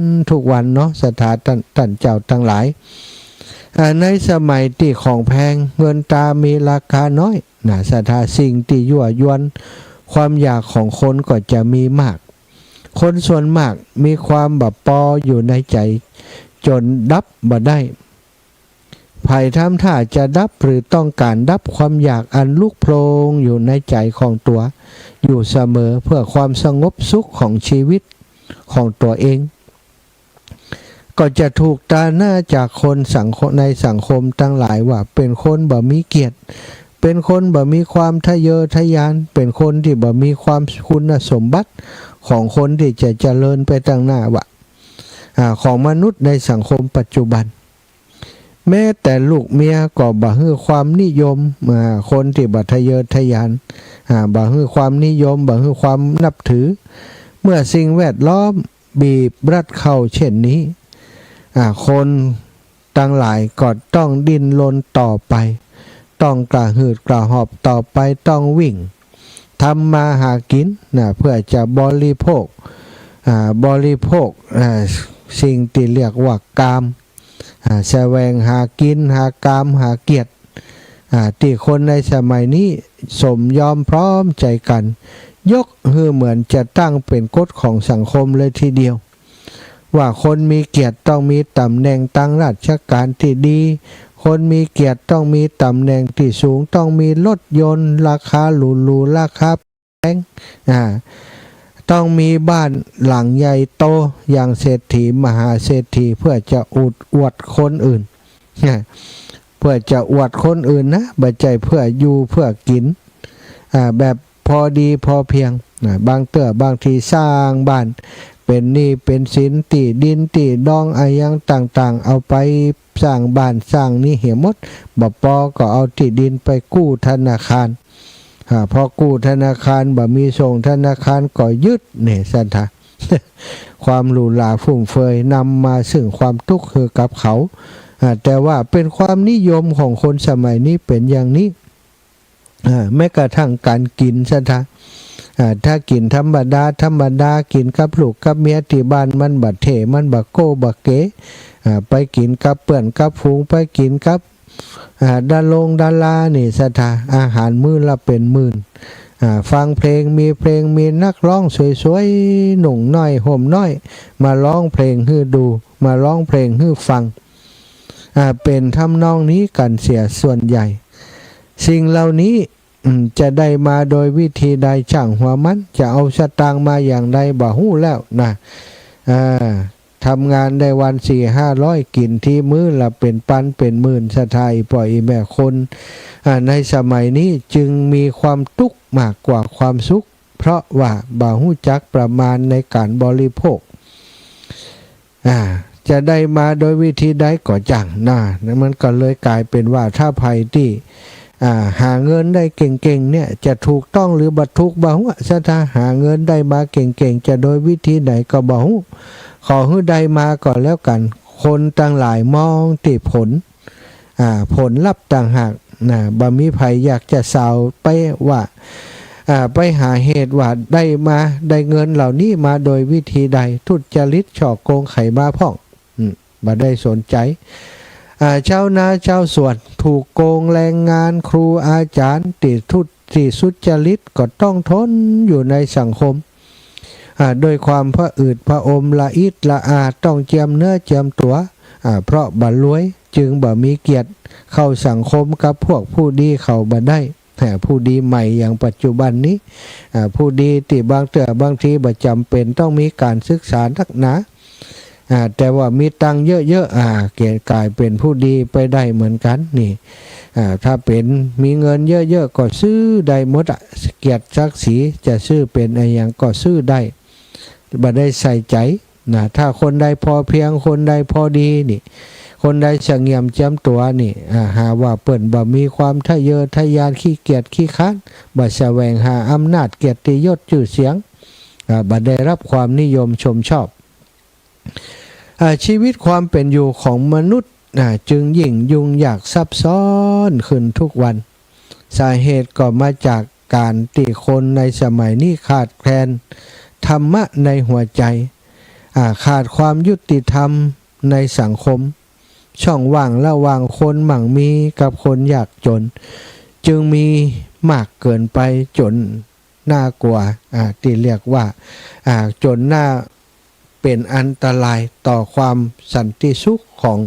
เนาะสถานท่านเจ้าทั้งหลายในสมัยที่ของแพงเงินตามีราคาน้อยสถานสิ่งที่ยั่วยวนความอยากของคนก็จะมีมากคนส่วนมากมีความแบบปออยู่ในใจจนดับบ่ได้ภัยทำท่าจะดับหรือต้องการดับความอยากอันลุกโพลงอยู่ในใจของตัวอยู่เสมอเพื่อความสงบสุขของชีวิตของตัวเองก็จะถูกตาหน้าจากคนในสังคมทั้งหลายว่าเป็นคนบ่มีเกียรติเป็นคนบ่มีความทะเยอทะยานเป็นคนที่บ่มีความคุณสมบัติของคนที่จะเจริญไปตั้งหน้าว่าของมนุษย์ในสังคมปัจจุบันแม้แต่ลูกเมียก็บ่ฮื้อความนิยมคนที่บ่ทะเยอทะยานบ่ฮื้อความนิยมบ่ฮื้อความนับถือเมื่อสิ่งแวดล้อมบีบรัดเข้าเช่นนี้คนทั้งหลายก็ต้องดิ้นรนต่อไปต้องกระหืดกระหอบต่อไปต้องวิ่งทำมาหากินเพื่อจะบริโภคสิ่งที่เรียกว่ากาม แสวงหากินหากามหาเกียรติที่คนในสมัยนี้สมยอมพร้อมใจกันยกให้เหมือนจะตั้งเป็นกฎของสังคมเลยทีเดียวว่าคนมีเกียรติต้องมีตำแหน่งตั้งราชการที่ดีคนมีเกียรติต้องมีตำแหน่งที่สูงต้องมีรถยนต์ราคาหรูๆราคาแพงต้องมีบ้านหลังใหญ่โตอย่างเศรษฐีมหาเศรษฐีเพื่อจะอวดคนอื่นเพื่อจะอวดคนอื่นนะบัจจัยเพื่ออยู่เพื่อกินแบบพอดีพอเพียงบางทีสร้างบ้านเป็นหนี้เป็นสินตีดินตีดองอะไรอย่างต่างๆเอาไปสร้างบ้านสร้างนี่เหี่ยหมดบ่พอก็เอาที่ดินไปกู้ธนาคารพอกู้ธนาคารบ่มีส่งธนาคารก็ยึดเนี่ยสันทา ความหรูหราฟุ่มเฟือยนำมาซึ่งความทุกข์คือกับเขาแต่ว่าเป็นความนิยมของคนสมัยนี้เป็นอย่างนี้แม้กระทั่งการกินสันทาถ้ากินธรรมดากินกับลูกกับเมียที่บ้านมันบัดเถมันบักโกบักเก๋ไปกินกับเปื่อนกับฝูงไปกินกับดารานี่สถาอาหารมื้อละเป็นหมื่นฟังเพลงมีนักร้องสวยๆหนุ่มน้อยห่มน้อยมาร้องเพลงให้ดูมาร้องเพลงให้ฟังเป็นทำนองนี้กันเสียส่วนใหญ่สิ่งเหล่านี้จะได้มาโดยวิธีใดช่างหัวมันจะเอาสตางค์มาอย่างใดบ่ฮู้แล้วนะทำงานได้วัน 4-500 กินที่มื้อละเป็นปันเป็นหมื่นสะทายปล่อยแม่คนในสมัยนี้จึงมีความทุกข์มากกว่าความสุขเพราะว่าบ่ฮู้จักประมาณในการบริโภคจะได้มาโดยวิธีใดก็จังมันก็เลยกลายเป็นว่าถ้าภัยที่หาเงินได้เก่งๆเนี่ยจะถูกต้องหรือบัตรถูกบ่ฮู้ถ้าหาเงินได้มาเก่งๆจะโดยวิธีไหนก็บ่ฮู้ขอให้ได้มาก่อนแล้วกันคนต่างหลายมองที่ผลลัพธ์ต่างหากบ่มีไผอยากจะสาวไปว่าไปหาเหตุว่าได้เงินเหล่านี้มาโดยวิธีใดทุจริตฉ้อโกงไขมาพ่องบ่ได้สนใจชาวนาชาวสวนถูกโกงแรงงานครูอาจารย์ติดสุจริตก็ต้องทนอยู่ในสังคมโดยความพระอืดพระอมละอิดละอาต้องเจียมเนื้อเจียมตัวเพราะบ่รวยจึงบ่มีเกียรติเข้าสังคมกับพวกผู้ดีเข้าบ่ได้แต่ผู้ดีใหม่อย่างปัจจุบันนี้ผู้ดีที่บางทีบ่จำเป็นต้องมีการศึกษานักหนาแต่ว่ามีตังค์เยอะๆกลายเป็นผู้ดีไปได้เหมือนกันนี่ถ้าเป็นมีเงินเยอะๆก็ซื้อได้หมดเกียรติศักดิ์ศรีจะซื้อเป็นอะไรอย่างก็ซื้อได้บ่ได้ใส่ใจถ้าคนใดพอเพียงคนใดพอดีนี่คนใดเฉงี่ยมเจียมตัวนี่หาว่าเปิ้นบ่มีความทะเยอทะยานขี้เกียจขี้ค้านบ่แสวงหาอำนาจเกียรติยศชื่อเสียงบ่ได้รับความนิยมชมชอบชีวิตความเป็นอยู่ของมนุษย์จึงยิ่งยุ่งยากซับซ้อนขึ้นทุกวันสาเหตุก็มาจากการที่คนในสมัยนี้ขาดแคลนธรรมะในหัวใจขาดความยุติธรรมในสังคมช่องว่างระหว่างคนมั่งมีกับคนยากจนจึงมีมากเกินไปจนน่ากลัวที่เรียกว่าจนน่าเป็นอันตรายต่อความสันติสุขของ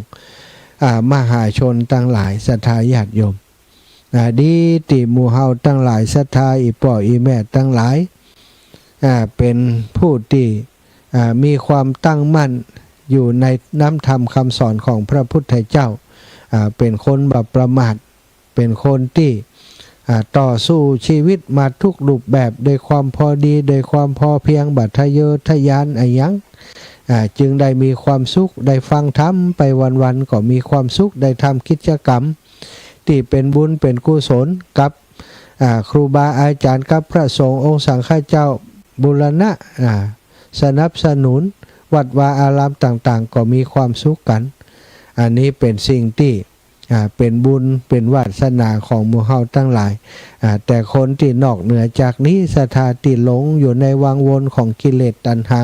มหาชนทั้งหลายศรัทธาญาติโยมดีที่หมู่เฮาทั้งหลายศรัทธาอีพ่ออีแม่ทั้งหลายเป็นผู้ที่มีความตั้งมั่นอยู่ในน้ำธรรมคำสอนของพระพุทธเจ้าเป็นคนแบบประมาทเป็นคนที่ต่อสู้ชีวิตมาทุกรูปแบบโดยความพอดีโดยความพอเพียงบัดทะเยอทะยานอะไรยังจึงได้มีความสุขได้ฟังธรรมไปวันๆก็มีความสุขได้ทำกิจกรรมที่เป็นบุญเป็นกุศลกับครูบาอาจารย์กับพระสงฆ์องค์สังฆเจ้าบูรณะสนับสนุนวัดวาอารามต่างๆก็มีความสุขกันอันนี้เป็นสิ่งที่เป็นบุญเป็นวาสนาของหมู่เฮาทั้งหลายแต่คนที่นอกเหนือจากนี้ศรัทธาที่หลงอยู่ในวังวนของกิเลสตัณหา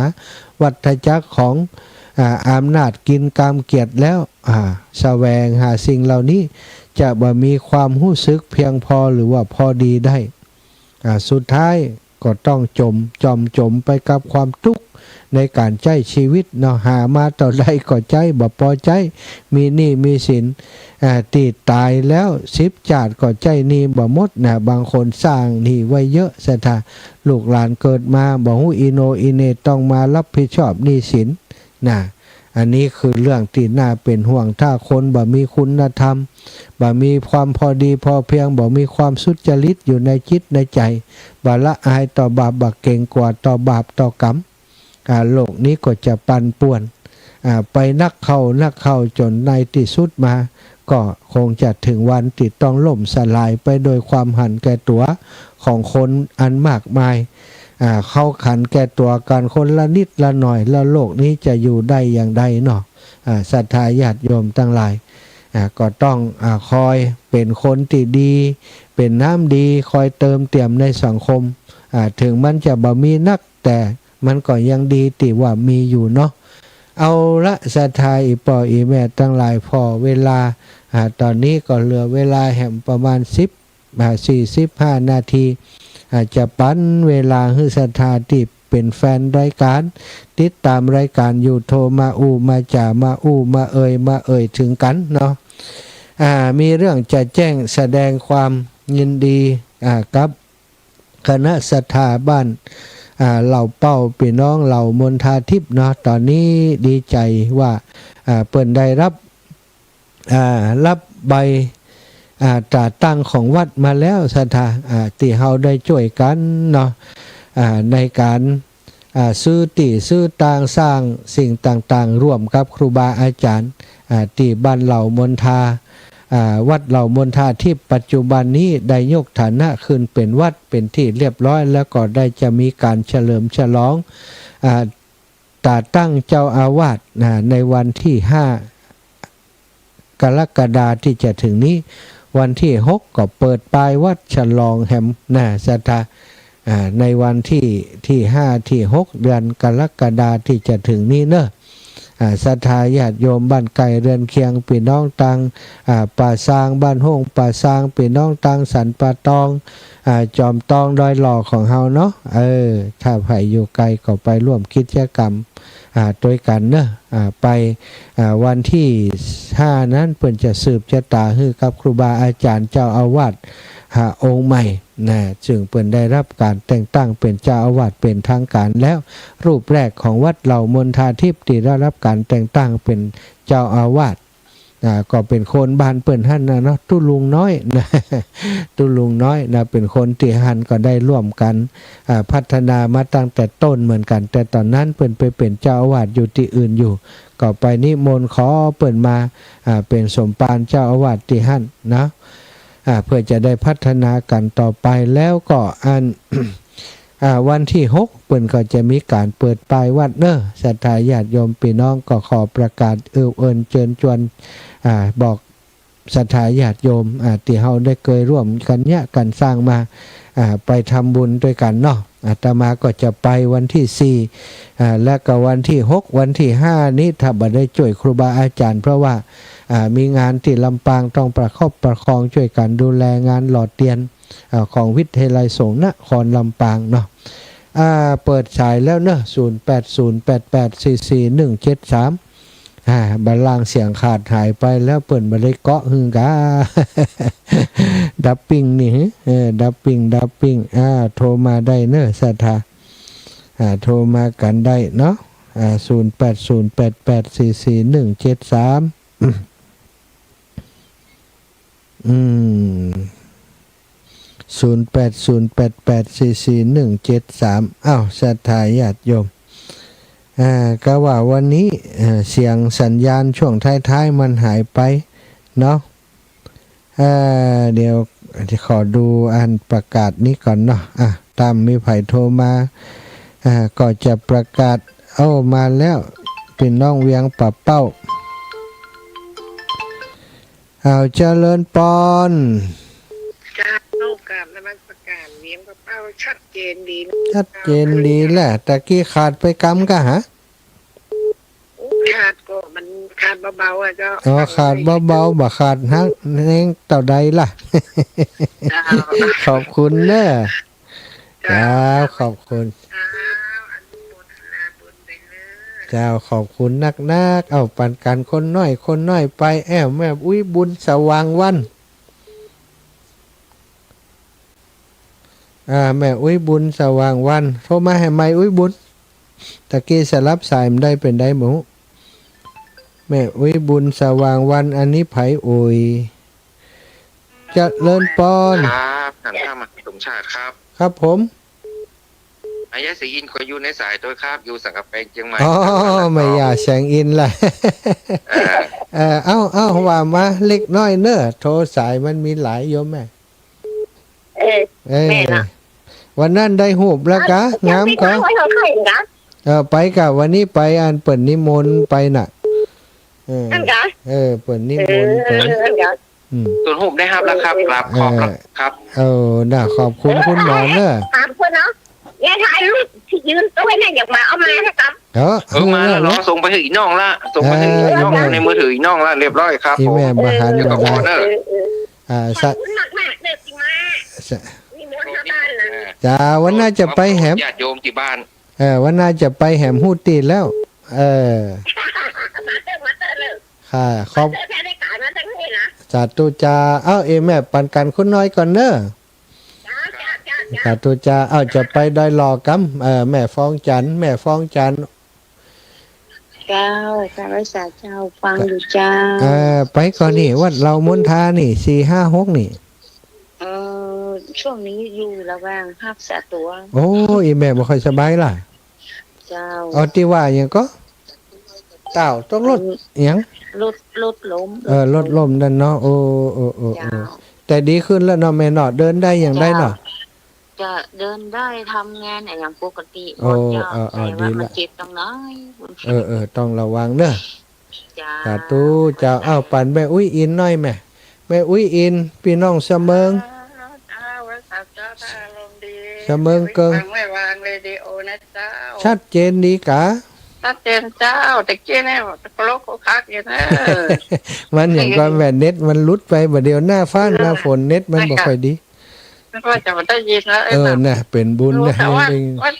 วัฏจักรของ อำนาจกินกามเกียรติแล้วแสวงหาสิ่งเหล่านี้จะบ่มีความรู้สึกเพียงพอหรือว่าพอดีได้สุดท้ายก็ต้องจมไปกับความทุกข์ในการใช้ชีวิตเนาะหามาต่อใดก็ใจบ่พอใจมีหนี้มีสินตีตายแล้ว10 จาดก็ใจหนี้บ่หมดนะบางคนสร้างหนี้ไว้เยอะสถาลูกหลานเกิดมาบ่ฮู้อีโนอีเนต้องมารับผิดชอบหนี้สินนะอันนี้คือเรื่องที่น่าเป็นห่วงถ้าคนบ่มีคุณธรรมบ่มีความพอดีพอเพียงบ่มีความสุจริตอยู่ในจิตในใจบ่ละอายต่อบาปบ่เก่งกว่าต่อบาปต่อกรรมโลกนี้ก็จะปั่นป่วนไปนักเข้าจนในที่สุดมาก็คงจะถึงวันที่ต้องล่มสลายไปโดยความหันแก่ตัวของคนอันมากมายเข้าขันแก่ตัวกันคนละนิดละหน่อยแล้วโลกนี้จะอยู่ได้อย่างใดเนาะศรัทธาญาติโยมทั้งหลายก็ต้องคอยเป็นคนที่ดีเป็นน้ำดีคอยเติมเต็มในสังคมถึงมันจะบ่มีนักแต่มันก็ยังดีที่ว่ามีอยู่เนาะเอาละศรัทธาอีป่ออีแม่ทั้งหลายพอเวลาตอนนี้ก็เหลือเวลาแห่งประมาณ45 นาทีอาจจะปั้นเวลาให้ศรัทธาที่เป็นแฟนรายการติดตามรายการอยู่โทรมามาจ่ามามาเอ่ยถึงกันเนาะมีเรื่องจะแจ้งแสดงความยินดีกับคณะศรัทธาบ้านเหล่าเป้าพี่น้องเหล่ามนทาทิพย์เนาะตอนนี้ดีใจว่าเปิ่นได้รับใบตราตั้งของวัดมาแล้วศรัทธาที่เฮาได้ช่วยกันเนาะในการซื้อซื้อต่างสร้างสิ่งต่างๆร่วมกับครูบาอาจารย์ที่บ้านเหล่ามนทาวัดเหล่ามนทาที่ปัจจุบันนี้ได้ยกฐานะขึ้นเป็นวัดเป็นที่เรียบร้อยแล้วก็ได้จะมีการเฉลิมฉลองตราตั้งเจ้าอาวาสในวันที่5 กรกฎาคมที่จะถึงนี้วันที่6ก็เปิดปลายวัดฉลองแฮมศรัทธาในวันที่5ที่6เดือนกรกฎาคมที่จะถึงนี้เนอะศรัทธาญาติโยมบ้านไก่เรือนเคียงพี่น้องตังป่าซางบ้านห้องป่าซางพี่น้องตังสันป่าตองจอมตองดอยหล่อของเฮาเนาะถ้าใครอยู่ไกลก็ไปร่วมกิจกรรมด้วยกันเนอะไปวันที่5นั้นเพิ่นจะสืบชะตาให้กับครูบาอาจารย์เจ้าอาวาสองค์ใหม่จึงเพิ่นได้รับการแต่งตั้งเป็นเจ้าอาวาสเป็นทางการแล้วรูปแรกของวัดเหล่ามนทาทิพย์ที่ได้รับการแต่งตั้งเป็นเจ้าอาวาสก็เป็นคนบ้านเปิ้นหั่นนะเนาะตุลุงน้อยนะตุลุงน้อยนะเป็นคนที่หั่นก็ได้ร่วมกันพัฒนามาตั้งแต่ต้นเหมือนกันแต่ตอนนั้นเปิ้นไปเป็นเจ้าอาวาสอยู่ที่อื่นอยู่ก็ไปนิมนต์ขอเปิ้นมาเป็นสมภารเจ้าอาวาสที่หั่นนะเพื่อจะได้พัฒนากันต่อไปแล้วก็วันที่6เปิ้นก็จะมีการเปิดปลายวัดเนอะศรัทธาญาติโยมพี่น้องก็ขอประกาศเอิญเชิญชวนบอกศรัทธาญาติโยมที่เฮาได้เคยร่วมกันเนี่ยกันสร้างมาไปทำบุญด้วยกันเนาะอาตมาก็จะไปวันที่4และก็วันที่6วันที่5นี้ถ้าบ่ได้ช่วยครูบาอาจารย์เพราะว่ามีงานที่ลำปางต้องประคับประคองช่วยกันดูแลงานหล่อเทียนของวิทยาลัยสงฆ์นครลำปางเนาะเปิดฉายแล้วเนอะ0808844173บัลลังก์เสียงขาดหายไปแล้วเปิดมาได้เกาะหึงกา ดับปิ้งนี่ดับปิ้งโทรมาได้เนอะศรัทธาโทรมากันได้เนาะ08088441730808844173อ้าวศรัทธาญาติโยมก็ว่าวันนี้เสียงสัญญาณช่วงท้ายๆมันหายไปเนาะเดี๋ยวขอดูอันประกาศนี้ก่อนเนาะตามมีไผโทรมาก็จะประกาศมาแล้วเป็นน้องเวียงปะเป้าเจริญปอนการโลกาบนมัสการเลี้ยงกระเป๋าชัดเจนดีชัดเจนดีแหละตะกี้ขาดไปกำกะฮะโอ้ ขาดก็มันขาดเบาๆอ่ะเจ้า อ๋อขาดเบาๆบ่ขาดฮักแรงเต่าใดล่ะ เจ้า ขอบคุณเด้อครับขอบคุณ เจ้าอนุโมทนาบุญไปเลย เจ้าขอบคุณนักๆเอาปันกันคนน้อยไปแอวแม่อุ้ยบุญสว่างวันแม่อุ้ยบุญสว่างวันโทรมาให้ไม่อุ้ยบุญตะกี้สลับสายมันได้เป็นได้หมูแม่อุ้ยบุญสว่างวันอันนี้ไผอุ้ยเจะเลินปอน ครับหันข้ามาสมชาติครับ ครับผม อายะสีอินคอยอยู่ในสายด้วยครับ อยู่สังกะแปงเชียงใหม่ อ๋อไม่อยากแสงอินล่ะ เออ เอ้าว่ามาเล็กน้อยเนอะโทรสายมันมีหลายโยมแม่ เออ เอ้ย แม่น่ะ วันนั้นได้หูบแล้วกะงามกะ ไว้เขาไข่กะ ไปกะวันนี้ไปอันเปิดนิมนต์ไปน่ะเออ นั่นกะ เปิดนิมนต์ไป นั่นกะ ส่วนหูบได้ครับแล้วครับกราบขอบครับ น่ะขอบคุณคุณหมอเนอะ ถามคนเนาะยายถ่ายรูปที่ยืนตัวเนี่ยอยากมาเอามาให้กับ มาแล้วเนาะส่งไปถึงอีน้องละส่งไปถึงอีน้องในมือถืออีน้องละเรียบร้อยครับ ที่ ผม แม่บาหาร เดี๋ยว มา ก็ขอ ได้ เนอะ ขอบคุณมากๆเด็กจริงมากมีมดหน้าบ้านนะ จ้าวันน่าจะไปแหม ญาติโยมที่บ้าน วันน่าจะไปแหมหูตีแล้ว มาเติมเลย ค่ะขอบ เติมแค่ได้กายมาตั้งนี้นะ สาธุจ้าแม่ปันกันคุณน้อยก่อนเนอะ จ้าจ้าจ้า สาธุจ้าจะไปดอยหลอกำแม่ฟ้องจันทร์แม่ฟ้องจันทร์ เจ้ารักษาเจ้าฟังอยู่เจ้า ไปก่อนนี่วัดเรามณฑานี่4-5-6นี่ ช่วงนี้อยู่ระหว่างรักษาตัว โอ้ยแม่บ่ค่อยสบายล่ะ เจ้า เอาที่ว่าหยังก็เต้าต้องลดหยัง ลดล้ม ลดลมนั่นเนาะโอ้ เจ้า แต่ดีขึ้นแล้วเนาะแม่เนาะเดินได้อย่างได้เนาะ จะเดินได้ทำงานอย่างปกติ โอ้ เจ้า เอา แต่ ดี ว่ามัน ละ เจ็บตรงไหน ต้องระวังเด้อ จ้า สาธุเจ้าปันแม่อุ้ยอินหน่อยแม่อุ้ยอินพี่น้องเสมิง เสมิงเกิง ไม่วางเรดิโอนะเจ้า ชัดเจนดีกะ ชัดเจนเจ้าแต่เกี้ยเนี่ยโปรโคคักอยู่นะ มันอย่างก็แม่เน็ตมันหลุดไปบ่เดียวหน้าฟ้าหน้าฝนเน็ตมันบ่ค่อยดี ไม่ว่าจะมาได้ยินแล้ว น่ะเป็นบุญ รู้ นะ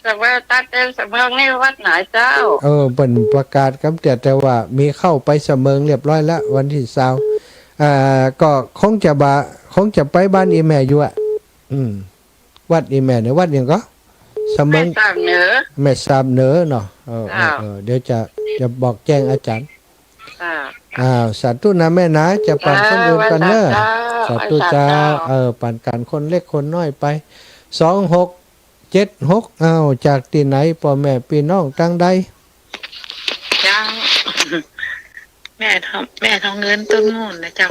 แต่ว่าตัดเจนเสมองนี่วัดไหนเจ้า เปิ่นประกาศกำแต่ว่ามีเข้าไปเสมิงเรียบร้อยแล้ววันที่20ก็คงจะไปบ้านอีแม่อยู่วัดอีแม่เนี่ยวัดหยังก็เสมิ แม่ ง สามเหนือ แม่สามเหนือเนาะเดี๋ยวจะบอกแจ้งอาจารย์สาธุนะแม่นะจะปันคนอื่นกันเนอะสาธุจ้าปันกันคนเล็กคนน้อยไป2676จากที่ไหนพ่อแม่พี่น้องตั้งใด เจ้าแม่ทองเงินต้นงูนนะเจ้า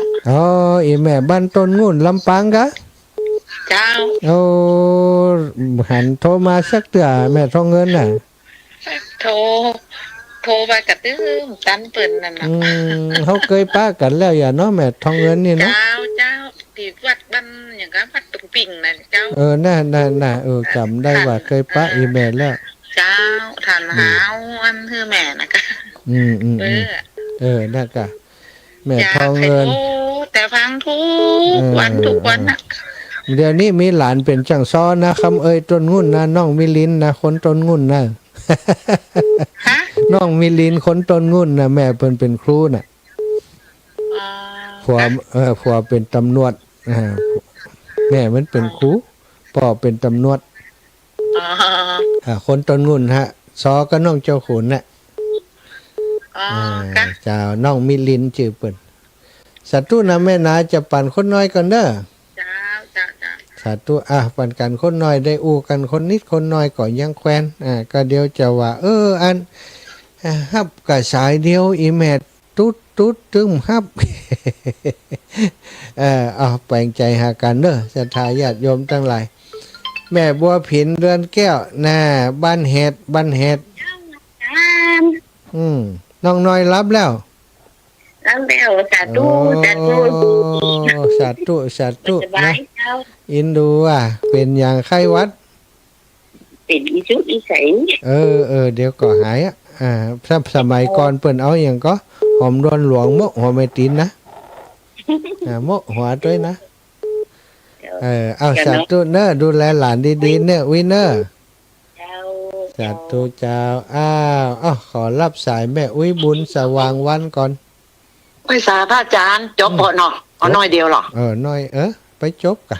อีแม่บ้านต้นงุ่นลำปางกะ เจ้า หันโทรมาสักเตือแม่ทองเงินน่ะ โทรไปกระตื้มตันเปิ่นนั่นนะ เขาเคยป้ากันแล้วอย่าเนาะแม่ทองเงินนี่เนาะ เจ้าที่วัดบ้านอย่างกับวัดตุงปิ่งนะเจ้า น่าจำได้ว่าเคยป้าอีแม่แล้ว เจ้าทานหาวอันคือแม่นะคะ น่ากะแม่ทองเงิน แต่ฟังทุกวันน่ะ เดี๋ยวนี้มีหลานเป็นจังซ้อนะคำต้นงุ่นนะน้องมิลินนะคนต้นงุ่นนะ ฮะ น้องมิลินคนต้นงุ่นนะแม่เพิ่นเป็นครูน่ะผัวเป็นตำรวจแม่มันเป็นครูพ่อเป็นตำรวจคนต้นงุ่นซอก็น้องเจ้าขุนน่ะเจ้าน้องมิลินชื่อเปิ้นสาธุนะแม่นาจะปั่นคนน้อยกันเด้อสาธุปั่นกันคนน้อยได้อู้กันคนนิดคนน้อยก็ยังแควนก็เดียวจะว่าอันฮับกับสายเดียวอีแม่ตุ๊ดตึมฮับ แปลงใจหากันเด้อศรัทธาญาติโยมทั้งหลายแม่บัวผินเรือนแก้วบ้านเห็ดน้องน้อยรับแล้ว แล้วสาธุนะอินดูเป็นอย่างไข้วัด เป็นอีชุดอีใส เดี๋ยวก็หายอ่ะถ้าสมัยก่อนเปิ้นเอาอย่างก็หอมรอนหลวงโมะหัวไม่ตีนนะโมะหัวด้วยนะเอาสาธุเนอดูแลหลานดีๆเนี่ยวินเนอร์ เจ้า สาธุเจ้าขอรับสายแม่อุ้ยบุญสว่างวันก่อน ไปสาพระอาจารย์จบพอเนาะเอาน้อยเดียวหรอ น้อยไปจบกะ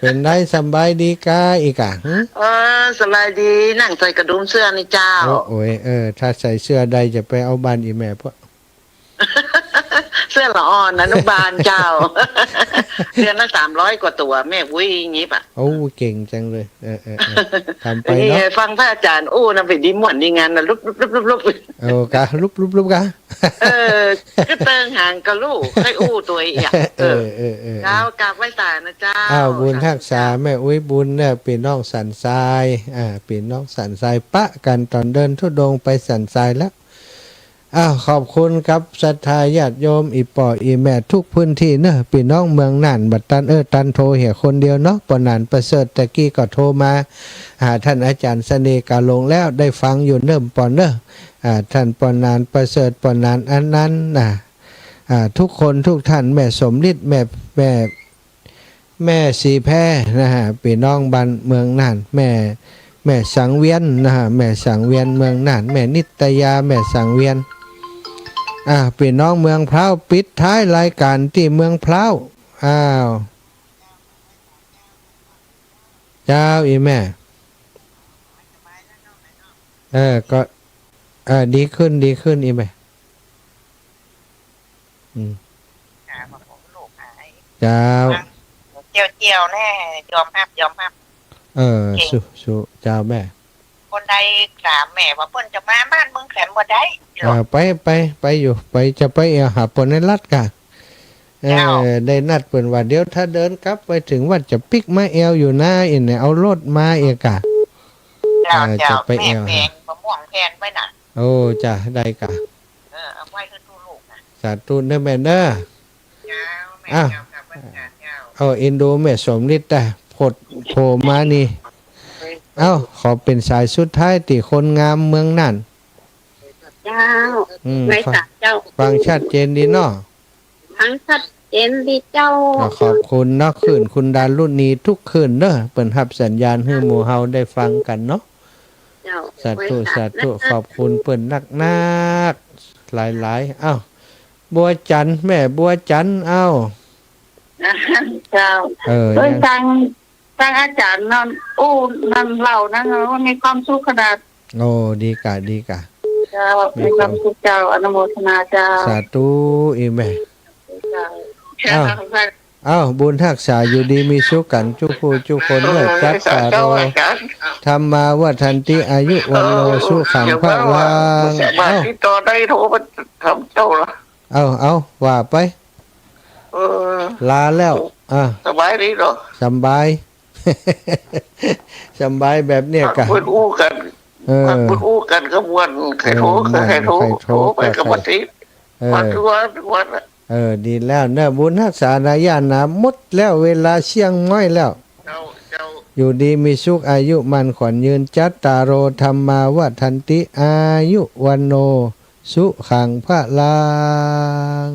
เป็นได้สบายดีกาอีกอ่ะ สบายดีนั่งใส่กระดุมเสื้อนี่เจ้า โอ้ยถ้าใส่เสื้อใดจะไปเอาบ้านอีแม่พวก เสื้อละอ่อนอนุบาลเจ้า เดือนละ300 กว่าตัวแม่วุ้ยงี้ป่ะ โอ้เก่งจังเลยทำไป นี่ เนาะ ฟังพระอาจารย์อู้นะไปดีม่วนดีงานนะลุบกะลุบกะ ก็เติงห่างกับลูกให้อู้ตัวอีกเจ้ากราบไหว้ตานะเจ้า บุญทักษาแม่อุ้ยบุญเนี่ยเป็นน้องสันทรายเป็นน้องสันทรายปะกันตอนเดินทุดงไปสันทรายแล้วขอบคุณครับศรัทธาญาติโยมอีปออีแม่ทุกพื้นที่เนอะพี่น้องเมืองน่านบัดตันตันโทรเหี่ยคนเดียวเนาะปนานประเสริฐตะกี้ก็โทรมาหาท่านอาจารย์เสน่ห์กาลงแล้วได้ฟังอยู่เนิ่มปอนเนอะท่านปนานประเสริฐปนานอันนั้นทุกคนทุกท่านแม่สมฤทธิ์แม่สีแพร่นะฮะพี่น้องบ้านเมืองน่านแม่สังเวียนนะฮะแม่สังเวียนเมืองน่านแม่นิตยาแม่สังเวียนพี่น้องเมืองพร้าวปิดท้ายรายการที่เมืองพร้าวเจ้าอีแม่ก็ดีขึ้นอีแม่เจ้าเจียวแน่ยอมรับสุเจ้าแม่คนใดถามแม่ว่าเพิ่นจะมาบ้านเมืองแขมบ่ได้ไปอยู่ไปจะไปหาปนในรัดกะได้นัดเปิ่นว่าเดี๋ยวถ้าเดินกลับไปถึงวัดจะปิกมาแอวอยู่หน้าอินเนี่ยเอารถมาเอกะจะไปแอวแพงมะม่วงแพงไว้น่ะโอ้จ้ะได้กะเอาไว้ให้ลูกนะสาธุเด้อแม่เด้ออินโดแม่สมฤทธิ์แต่โผล่มานี่ขอเป็นสายสุดท้ายติคนงามเมืองน่านเจ้าไม่สักเจ้าฟังชัดเจนดีเนาะฟังชัดเจนดีเจ้าขอบคุณเนาะคืนคุณดารุ่นนี้ทุกคืนเด้อเปิ่นรับสัญญาณให้หมู่เฮาได้ฟังกันเนาะสาธุขอบคุณเปิ่นนักหลายบัวจันแม่บัวจันเจ้าโดยทางอาจารย์นั่นนั่นเล่านั่นว่ามีความสุขขนาดดีกะเจ้ามีความสุขเจ้าอนุโมทนาเจ้าสาธุอีแม่บุญทักษาอยู่ดีมีสุขกันทุกผู้ทุกคนด้วยจัตตารโอธรรมาวัฏันติอายุวันโนสุขังพระลังต่อได้โทรมาทำเจ้าละว่าไปลาแล้วสบายดีเหรอสบายแบบเนี้ยกันพูดอู้กันก็มวนใครโทรไปกับวันที่วันดีแล้วเนอะบุญทักษานาญาณนะหมดแล้วเวลาเชียงม้อยแล้วอยู่ดีมีสุขอายุมันขวัญยืนจัตตารโอธรรมาวัฏันติอายุวันโนสุขังพระลัง